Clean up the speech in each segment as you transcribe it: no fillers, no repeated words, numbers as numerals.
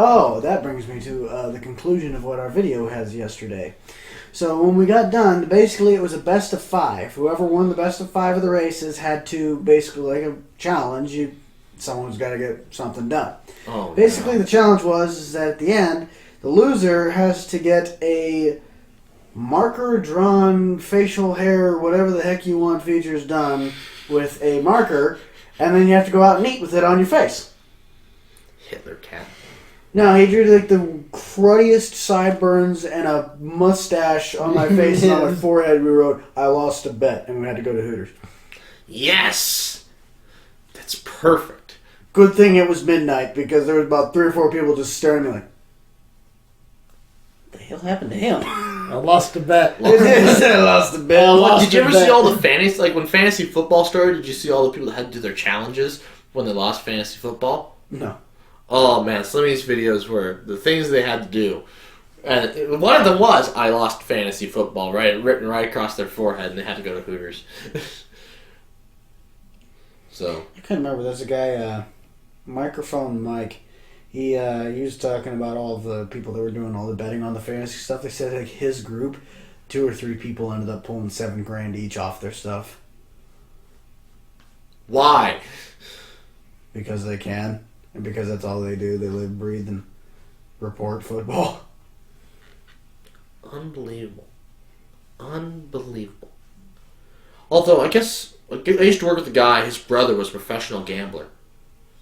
Oh, that brings me to the conclusion of what our video has yesterday. So when we got done, basically it was a best of 5. Whoever won the best of 5 of the races had to basically, like a challenge, someone's got to get something done. Oh, basically, the challenge is that at the end, the loser has to get a marker-drawn facial hair, whatever the heck you want features done with a marker, and then you have to go out and eat with it on your face. Hitler cat. No, he drew like the cruddiest sideburns and a mustache on my face and on my forehead. We wrote, "I lost a bet," and we had to go to Hooters. Yes! That's perfect. Good thing it was midnight, because there was about 3 or 4 people just staring at me like, what the hell happened to him? I lost a bet. I lost a bet. Did you ever see all the fantasy, like when fantasy football started, did you see all the people that had to do their challenges when they lost fantasy football? No. Oh man, some of these videos were the things they had to do. And one of them was, I lost fantasy football, written right across their forehead, and they had to go to Hooters. So I can't remember. There's a guy, Microphone Mike. He was talking about all of the people that were doing all the betting on the fantasy stuff. They said like his group, 2 or 3 people ended up pulling $7,000 each off their stuff. why? Because they can. And because that's all they do. They live, breathe, and report football. Unbelievable. Although, I guess, I used to work with a guy, his brother was a professional gambler.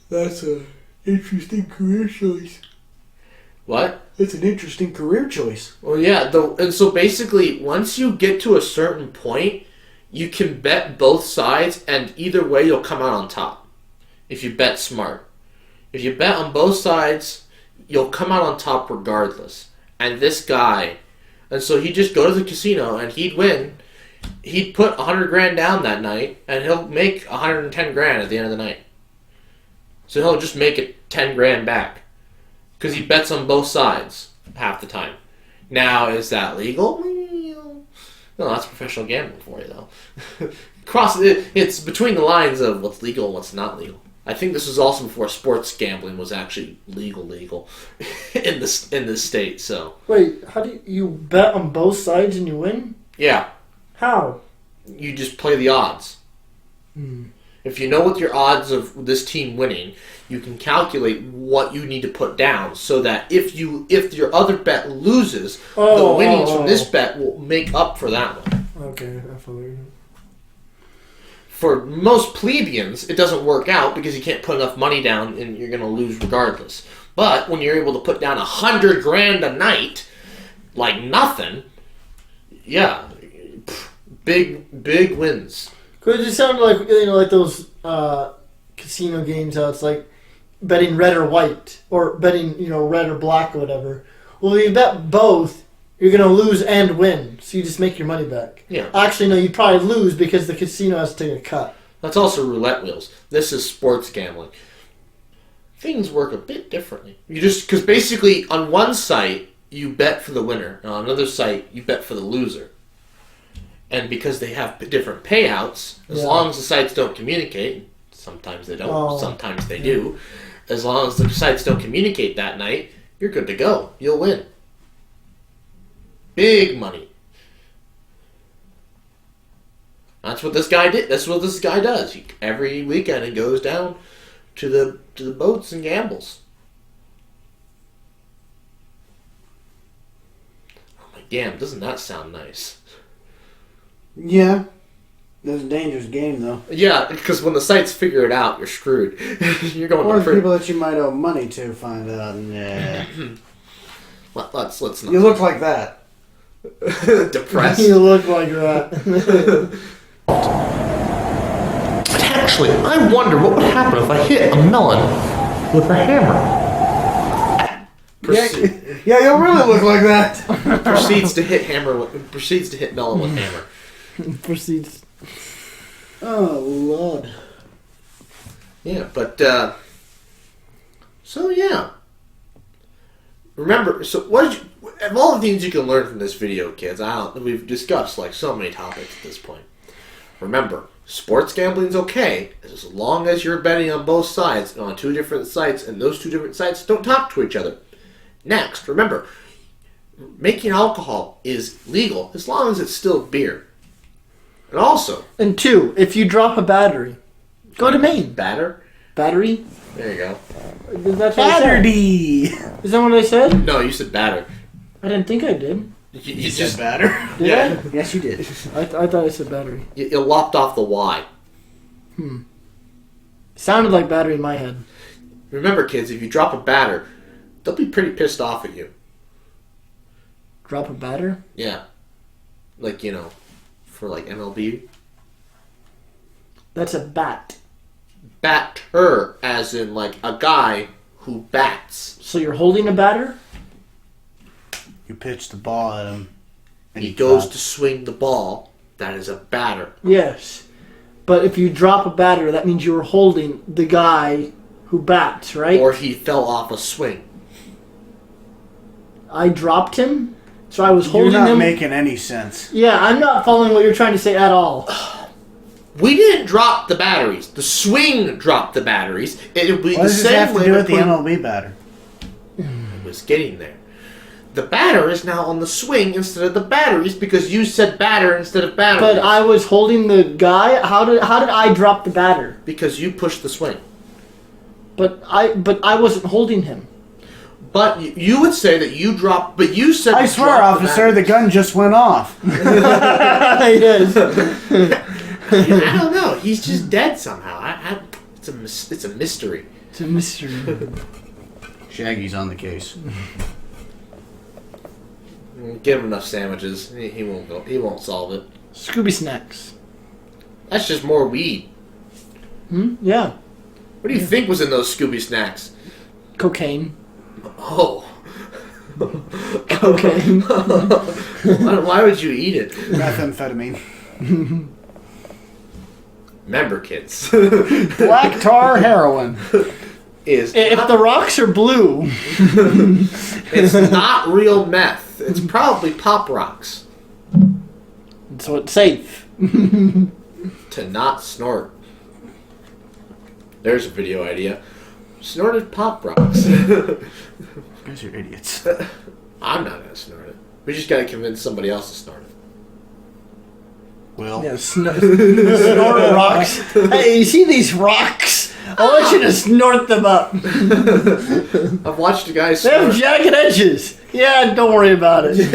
That's an interesting career choice. What? That's an interesting career choice. Well, yeah, and so basically, once you get to a certain point, you can bet both sides, and either way you'll come out on top. If you bet smart. If you bet on both sides, you'll come out on top regardless. And this guy, and so he'd just go to the casino and he'd win. He'd put $100,000 down that night, and he'll make $110,000 at the end of the night. So he'll just make it $10,000 back, because he bets on both sides half the time. Now, is that legal? No, that's professional gambling for you, though. It's between the lines of what's legal and what's not legal. I think this was also before sports gambling was actually legal in this state. So Wait, how do you bet on both sides and you win? yeah, How? you just play the odds. If you know what your odds of this team winning, you can calculate what you need to put down so that if your other bet loses, the winnings from this bet will make up for that one. Okay, I follow you. For most plebeians, it doesn't work out because you can't put enough money down and you're going to lose regardless. But when you're able to put down $100,000 a night, like nothing, yeah, big wins. Cause it just sounded like like those casino games how it's like betting red or white or betting red or black or whatever. Well, if you bet both, you're gonna lose and win, so you just make your money back. Yeah. Actually, no, you probably lose because the casino has to take a cut. That's also roulette wheels. This is sports gambling. Things work a bit differently. Because basically on one site you bet for the winner, and on another site you bet for the loser. And because they have different payouts, as long as the sites don't communicate, sometimes they don't, sometimes they do, as long as the sites don't communicate that night, you're good to go. You'll win. Big money. That's what this guy did. That's what this guy does. Every weekend he goes down to the boats and gambles. Oh my damn, doesn't that sound nice? Yeah. That's a dangerous game, though. Yeah, because when the sites figure it out, you're screwed. You're going or to people that you might owe money to find out. Nah. Let's not. You look like that. Depressed. You look like that. But actually, I wonder what would happen if I hit a melon with a hammer. Yeah, you'll really look like that. Proceeds to hit melon with hammer. Proceeds. Oh, Lord. Yeah, but so yeah. Remember, so of all the things you can learn from this video, kids, we've discussed like so many topics at this point. Remember, sports gambling's okay as long as you're betting on both sides on 2 different sites, and those 2 different sites don't talk to each other. Next, remember, making alcohol is legal as long as it's still beer. And also... And 2, if you drop a battery, go to Maine. Batter? Battery? There you go. That's what I said. Battery! Is that what I said? No, you said batter. I didn't think I did. You said batter? Did Yeah. I? Yes, you did. I thought I said battery. You lopped off the Y. Sounded like battery in my head. Remember, kids, if you drop a batter, they'll be pretty pissed off at you. Drop a batter? Yeah. Like, for like MLB. That's a bat. Batter, as in like a guy who bats. So you're holding a batter? You pitch the ball at him. And He goes to swing the ball. That is a batter. Yes. But if you drop a batter, that means you were holding the guy who bats, right? Or he fell off a swing. I dropped him, so I was holding You're not him. making any sense. Yeah, I'm not following what you're trying to say at all. We didn't drop the batteries. The swing dropped the batteries. It would be What the does this same have to way do to with the put- MLB batter? I was getting there. The batter is now on the swing instead of the batteries because you said batter instead of batteries. But I was holding the guy. How did I drop the batter? Because you pushed the swing. But I wasn't holding him. But you would say that you dropped. But you said. I you swear, dropped officer, the gun just went off. Yes. I don't know. He's just dead somehow. It's a mystery. It's a mystery. Shaggy's on the case. Give him enough sandwiches. He won't go. He won't solve it. Scooby snacks. That's just more weed. Yeah. What do you think was in those Scooby snacks? Cocaine. Oh. Cocaine. Why would you eat it? Methamphetamine. Remember, kids. Black tar heroin. Is If the rocks are blue. it's not real meth. It's probably pop rocks. So it's safe. To not snort. There's a video idea. Snorted pop rocks. You guys are idiots. I'm not gonna snort it. We just gotta convince somebody else to snort it. Will. Yeah, snort rocks. Hey, you see these rocks? I want you to snort them up. I've watched a guy They have snort. jagged edges. Yeah, don't worry about it. Just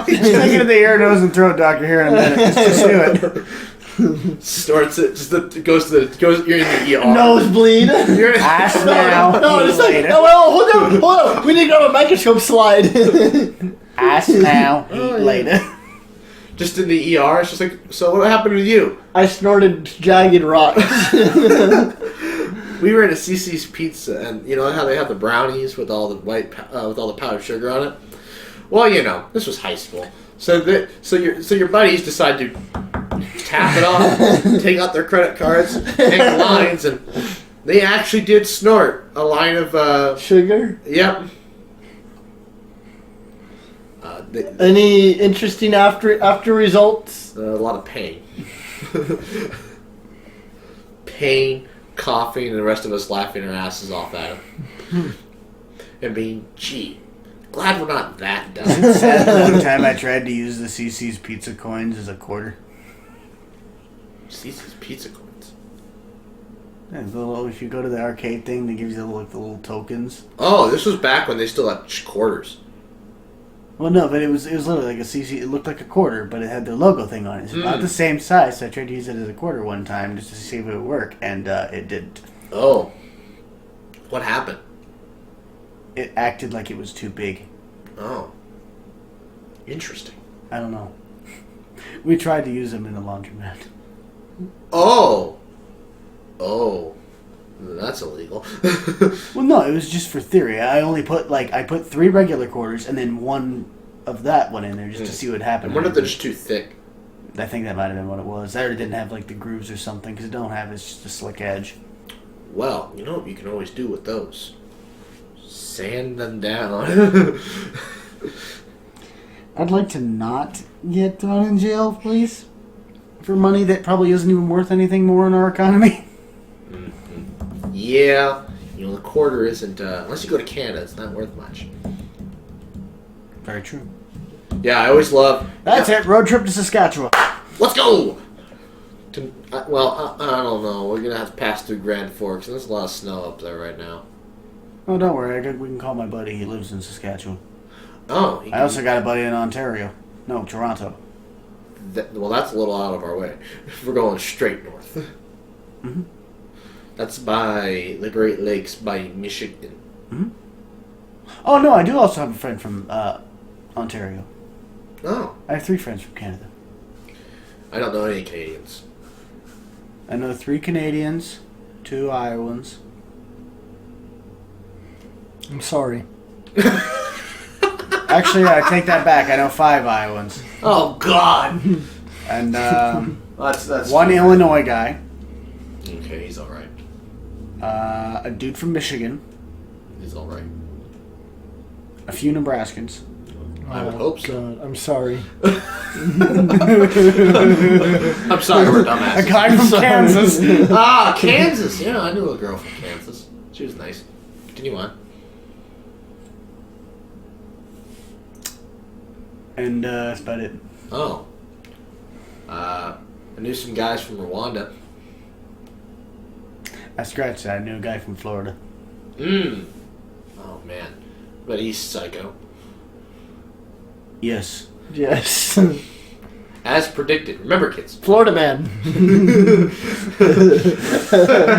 take it to the ear, nose, and throat doctor here in a minute. Just do it. Snorts it. Just goes. You're in the ER. Nosebleed. You're in, Ask now. No, eat it's like, later. no, hold on. We need to grab a microscope slide. Ask now. Eat later. just in the ER. It's just like, so what happened with you? I snorted jagged rocks. We were at a CC's Pizza, and you know how they have the brownies with all the with all the powdered sugar on it. Well, this was high school, so your buddies decide to tap it off, take out their credit cards, make lines, and they actually did snort a line of Sugar? Yep. Any interesting after results? A lot of pain. Pain, coughing, and the rest of us laughing our asses off at him. And being, gee, glad we're not that dumb. One time I tried to use the CC's pizza coins as a quarter. CC's Pizza Coins. Yeah, if you go to the arcade thing, they give you the little tokens. Oh, this was back when they still had quarters. Well, no, but it was literally like a CC. It looked like a quarter, but it had their logo thing on it. It's about the same size, so I tried to use it as a quarter one time just to see if it would work, and it didn't. Oh. What happened? It acted like it was too big. Oh. Interesting. I don't know. We tried to use them in the laundromat. Oh. Oh. That's illegal. Well, no, it was just for theory. I only put I put 3 regular quarters and then one of that one in there just to see what happened. I wonder if they're just too thick. I think that might have been what it was. Or it didn't have the grooves or something because it don't have. It's just a slick edge. Well, you know what you can always do with those? Sand them down. I'd like to not get thrown in jail, please, for money that probably isn't even worth anything more in our economy. Yeah, The quarter isn't, unless you go to Canada, it's not worth much. Very true. Yeah, I always love... That's it. Road trip to Saskatchewan. Let's go! I don't know. We're going to have to pass through Grand Forks, and there's a lot of snow up there right now. Oh, don't worry. We can call my buddy. He lives in Saskatchewan. Oh. I also got a buddy in Ontario. No, Toronto. Well, that's a little out of our way. We're going straight north. Mm-hmm. That's by the Great Lakes, by Michigan. Mm-hmm. Oh, no, I do also have a friend from Ontario. Oh. I have 3 friends from Canada. I don't know any Canadians. I know 3 Canadians, 2 Iowans. I'm sorry. Actually, I take that back. I know 5 Iowans. Oh, God! And that's 1 Illinois guy. Okay, he's alright. A dude from Michigan. He's alright. A few Nebraskans. I would hope so. God, I'm sorry. I'm sorry, we're dumbasses. A guy from Kansas. Kansas! Yeah, I knew a girl from Kansas. She was nice. Continue on. And that's about it. Oh. I knew some guys from Rwanda. I scratched that. I knew a guy from Florida. Oh, man. But he's psycho. Yes. Yes. As predicted. Remember, kids. Florida man.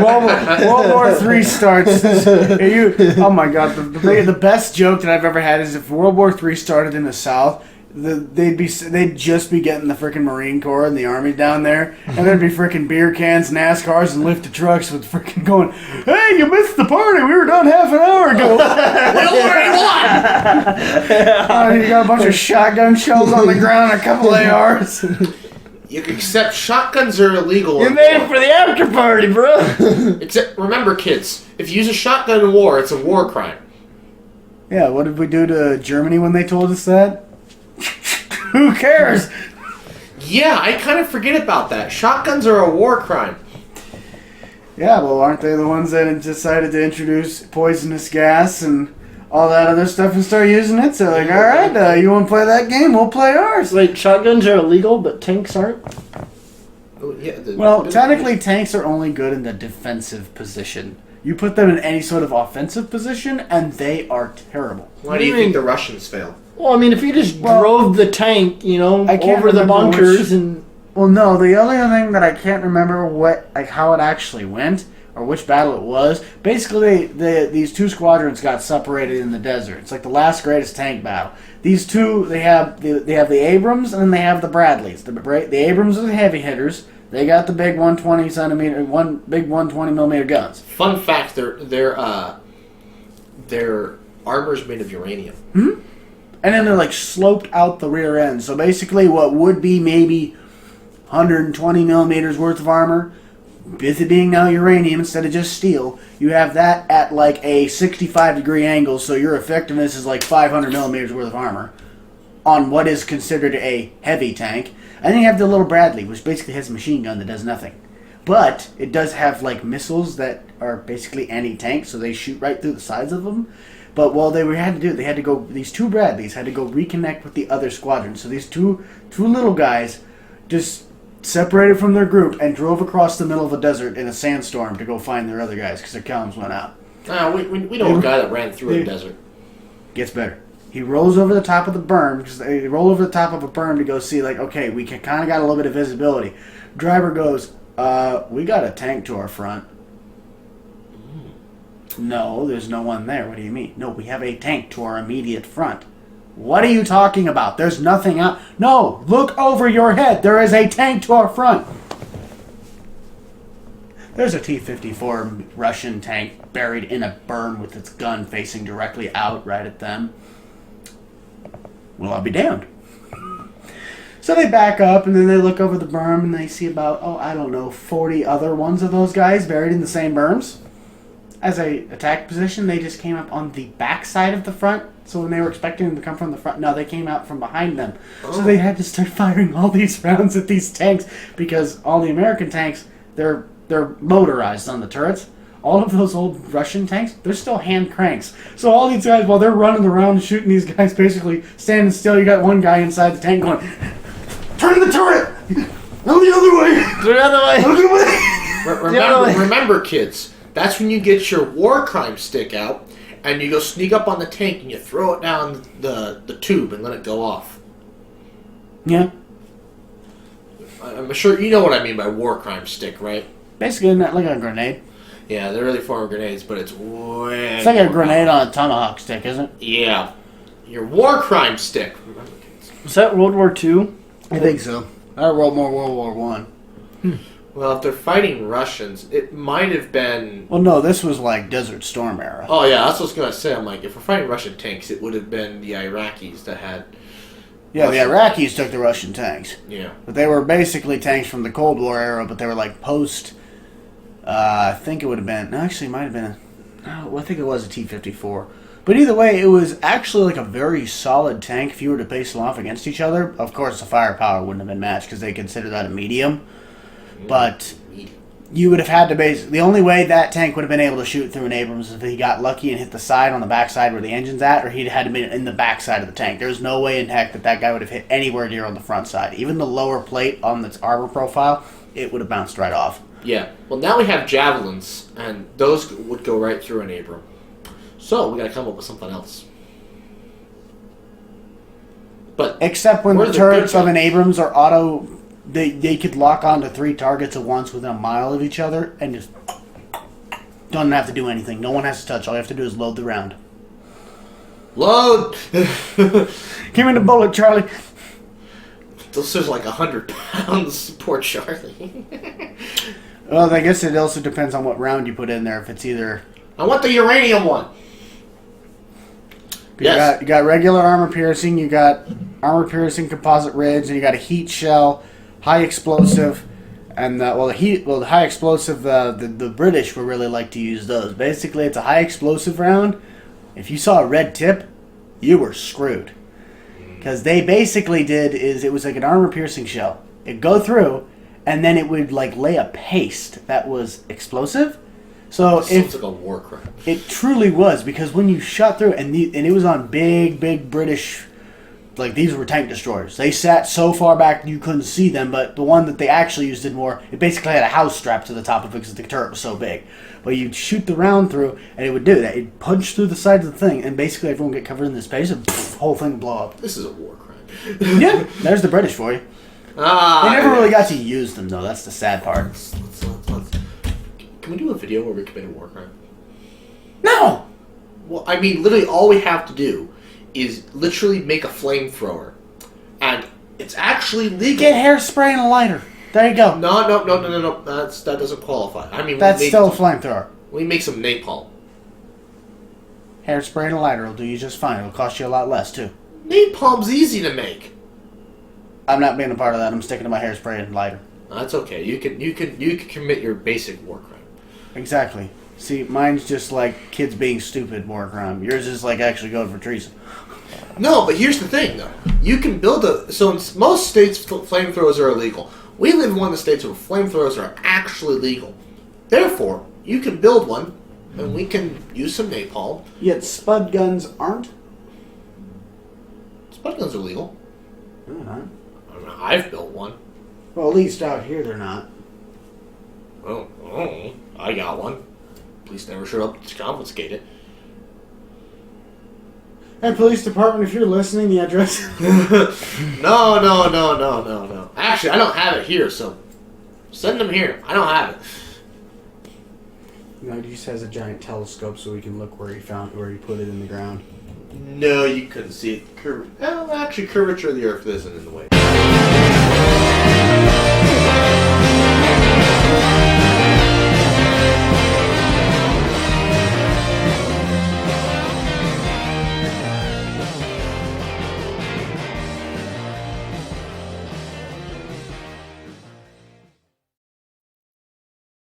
World War III starts. Oh my God! The best joke that I've ever had is if World War III started in the South, they'd just be getting the freaking Marine Corps and the Army down there, and there'd be freaking beer cans, NASCARs, and lifted trucks with freaking going, "Hey, you missed the party. We were done half an hour ago." We already won! You got a bunch of shotgun shells on the ground and a couple ARs. Except shotguns are illegal. You made it for the after party, bro. Except, remember, kids, if you use a shotgun in war, it's a war crime. Yeah, what did we do to Germany when they told us that? Who cares? Yeah, I kind of forget about that. Shotguns are a war crime. Yeah, well, aren't they the ones that decided to introduce poisonous gas and all that other stuff and start using it? So, like, all right, you want to play that game? We'll play ours. Wait, shotguns are illegal, but tanks aren't? Oh, yeah, Well, technically, tanks are only good in the defensive position. You put them in any sort of offensive position, and they are terrible. Why do you think the Russians fail? Well, I mean, if you just drove the tank, I can't over the remember bunkers and... Well, no, the only thing that I can't remember how it actually went or which battle it was. Basically, these 2 squadrons got separated in the desert. It's like the last greatest tank battle. These 2, they have the Abrams and then they have the Bradleys. The Abrams are the heavy hitters. They got the big 120 millimeter guns. Fun fact: their armor's made of uranium. Hmm? And then they're like sloped out the rear end. So basically, what would be maybe 120 millimeters worth of armor, with it being now uranium instead of just steel, you have that at like a 65-degree angle. So your effectiveness is like 500 millimeters worth of armor on what is considered a heavy tank. And then you have the little Bradley, which basically has a machine gun that does nothing. But it does have like missiles that are basically anti-tank, so they shoot right through the sides of them. But they had to go, these 2 Bradleys had to go reconnect with the other squadron. So these two little guys just separated from their group and drove across the middle of a desert in a sandstorm to go find their other guys because their columns went out. We know a guy that ran through a desert. Gets better. He rolls over the top of the berm, because they roll over the top of a berm to go see, like, okay, we kind of got a little bit of visibility. Driver goes, we got a tank to our front. No, there's no one there. What do you mean? No, we have a tank to our immediate front. What are you talking about? There's nothing out. No, look over your head. There is a tank to our front. There's a T-54 Russian tank buried in a berm with its gun facing directly out right at them. Well, I'll be damned. So they back up, and then they look over the berm, and they see about, 40 other ones of those guys buried in the same berms. As a attack position, they just came up on the back side of the front. So when they were expecting them to come from the front, no, they came out from behind them. Oh. So they had to start firing all these rounds at these tanks because all the American tanks, they're motorized on the turrets. all of those old Russian tanks, they're still hand cranks. So all these guys, while they're running around shooting these guys, basically standing still, you got one guy inside the tank going, "Turn the turret! No, the other way! The other way! The other way!" Remember, kids, that's when you get your war crime stick out, and you go sneak up on the tank, and you throw it down the tube and let it go off. Yeah. I'm sure you know what I mean by war crime stick, right? Basically, not like a grenade. Yeah, they're really form grenades, but it's way. It's like a more grenade powerful. on a tomahawk stick, isn't it? Yeah. Your war crime stick. Remember, kids. Was that World War II? I think so. Or World War One. Well, if they're fighting Russians, it might have been. Well, no, this was like Desert Storm era. Oh yeah, that's what I was gonna say. I'm like, if we're fighting Russian tanks, it would have been the Iraqis that had. Yeah, the Iraqis took the Russian tanks. Yeah. But they were basically tanks from the Cold War era, but they were like post. I think it would have been. No, actually, it might have been. I think it was a T-54. But either way, it was actually like a very solid tank if you were to pace them off against each other. Of course, the firepower wouldn't have been matched because they consider that a medium. But you would have had to the only way that tank would have been able to shoot through an Abrams is if he got lucky and hit the side on the backside where the engine's at, or he'd had to be in the backside of the tank. There's no way in heck that guy would have hit anywhere near on the front side. Even the lower plate on its armor profile, it would have bounced right off. Yeah. Well, now we have javelins, and those would go right through an Abram. So we got to come up with something else. But Except when where the are turrets good of an Abrams are auto, they could lock onto 3 targets at once within a mile of each other and just don't have to do anything. No one has to touch. All you have to do is load the round. load. Give me the bullet, Charlie. This is like 100 pounds. Poor Charlie. Well, I guess it also depends on what round you put in there. If it's either I want the uranium one. Yes. you got regular armor piercing, you got armor piercing composite rigs, and you got a heat shell, high explosive, and the high explosive. The British would really like to use those. Basically, it's a high explosive round. If you saw a red tip, you were screwed. Because they basically it was like an armor piercing shell. It'd go through, and then it would like lay a paste that was explosive. So Sounds like a war crime. it truly was, because when you shot through, and it was on big British, like these were tank destroyers. They sat so far back you couldn't see them, but the one that they actually used did more. It basically had a house strapped to the top of it because the turret was so big. But you'd shoot the round through, and it would do that. It'd punch through the side of the thing, and basically everyone would get covered in this space, and the whole thing would blow up. This is a war crime. Yeah, there's the British for you. They never really got to use them, though. That's the sad part. Let's. Can we do a video where we commit a war crime? No! Well, I mean, literally all we have to do is literally make a flamethrower. And it's actually legal. Get hairspray and a lighter. There you go. No. That doesn't qualify. I mean, That's still a flamethrower. We make some napalm. Hairspray and a lighter will do you just fine. It'll cost you a lot less, too. Napalm's easy to make. I'm not being a part of that. I'm sticking to my hairspray and lighter. That's okay. You can commit your basic war crime. Exactly. See, mine's just like kids being stupid war crime. Yours is like actually going for treason. No, but here's the thing, though. You can build so in most states, flamethrowers are illegal. We live in one of the states where flamethrowers are actually legal. Therefore, you can build one, and we can use some napalm. Yet spud guns aren't? Spud guns are legal. They're not. I mean, I've built one. Well, at least out here they're not. Oh, I got one. Police never showed up to confiscate it. Hey, police department, if you're listening, the address... No. Actually, I don't have it here, so send them here. I don't have it. No, he just has a giant telescope so we can look where he put it in the ground. No, you couldn't see it. Actually, curvature of the Earth isn't in the way.